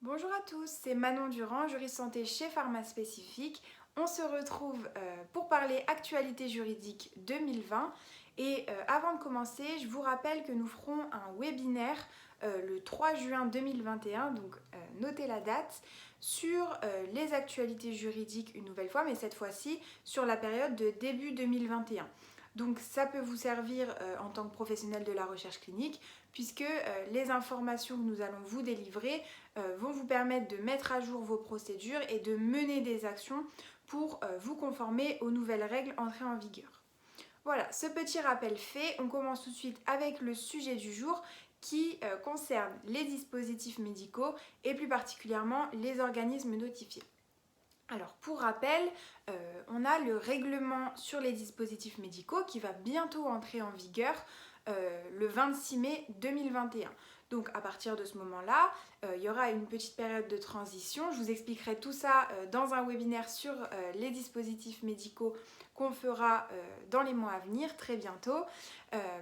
Bonjour à tous, c'est Manon Durand, juriste santé chez Pharma Spécifique. On se retrouve pour parler actualité juridique 2020 et avant de commencer, je vous rappelle que nous ferons un webinaire le 3 juin 2021, donc notez la date, sur les actualités juridiques une nouvelle fois, mais cette fois-ci sur la période de début 2021. Donc ça peut vous servir en tant que professionnel de la recherche clinique puisque les informations que nous allons vous délivrer vont vous permettre de mettre à jour vos procédures et de mener des actions pour vous conformer aux nouvelles règles entrées en vigueur. Voilà, ce petit rappel fait, on commence tout de suite avec le sujet du jour qui concerne les dispositifs médicaux et plus particulièrement les organismes notifiés. Alors pour rappel, on a le règlement sur les dispositifs médicaux qui va bientôt entrer en vigueur le 26 mai 2021. Donc à partir de ce moment-là, il y aura une petite période de transition. Je vous expliquerai tout ça dans un webinaire sur les dispositifs médicaux qu'on fera dans les mois à venir, très bientôt.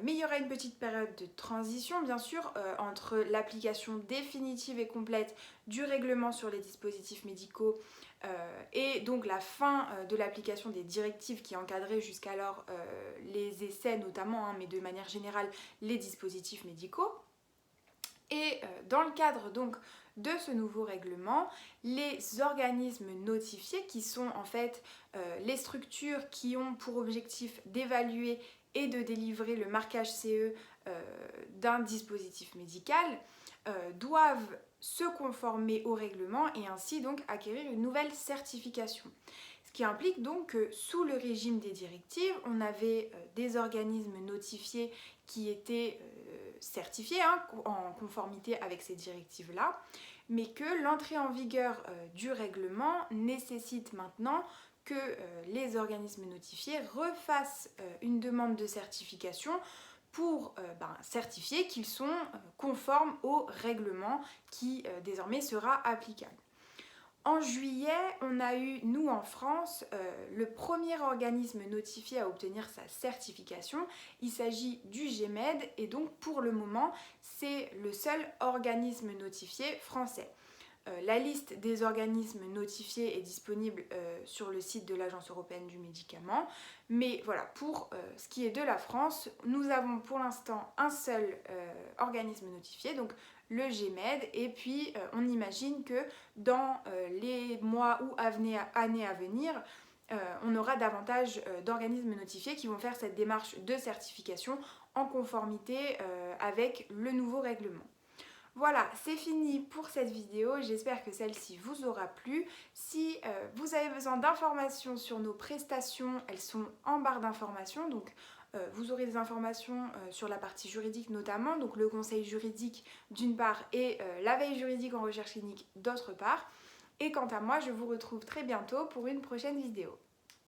Mais il y aura une petite période de transition, bien sûr, entre l'application définitive et complète du règlement sur les dispositifs médicaux et donc la fin de l'application des directives qui encadraient jusqu'alors les essais notamment, mais de manière générale les dispositifs médicaux. Et dans le cadre donc de ce nouveau règlement, les organismes notifiés, qui sont en fait les structures qui ont pour objectif d'évaluer et de délivrer le marquage CE d'un dispositif médical, doivent se conformer au règlement et ainsi donc acquérir une nouvelle certification. Ce qui implique donc que sous le régime des directives, on avait des organismes notifiés qui étaient certifiés en conformité avec ces directives-là, mais que l'entrée en vigueur du règlement nécessite maintenant que les organismes notifiés refassent une demande de certification pour certifier qu'ils sont conformes au règlement qui désormais sera applicable. En juillet, on a eu, nous en France, le premier organisme notifié à obtenir sa certification. Il s'agit du GEMED et donc pour le moment, c'est le seul organisme notifié français. La liste des organismes notifiés est disponible sur le site de l'Agence européenne du médicament. Mais voilà, pour ce qui est de la France, nous avons pour l'instant un seul organisme notifié, donc le GEMED, et puis on imagine que dans les mois ou années à venir, on aura davantage d'organismes notifiés qui vont faire cette démarche de certification en conformité avec le nouveau règlement. Voilà, c'est fini pour cette vidéo, j'espère que celle-ci vous aura plu. Si vous avez besoin d'informations sur nos prestations, elles sont en barre d'informations, donc vous aurez des informations sur la partie juridique notamment, donc le conseil juridique d'une part et la veille juridique en recherche clinique d'autre part. Et quant à moi, je vous retrouve très bientôt pour une prochaine vidéo.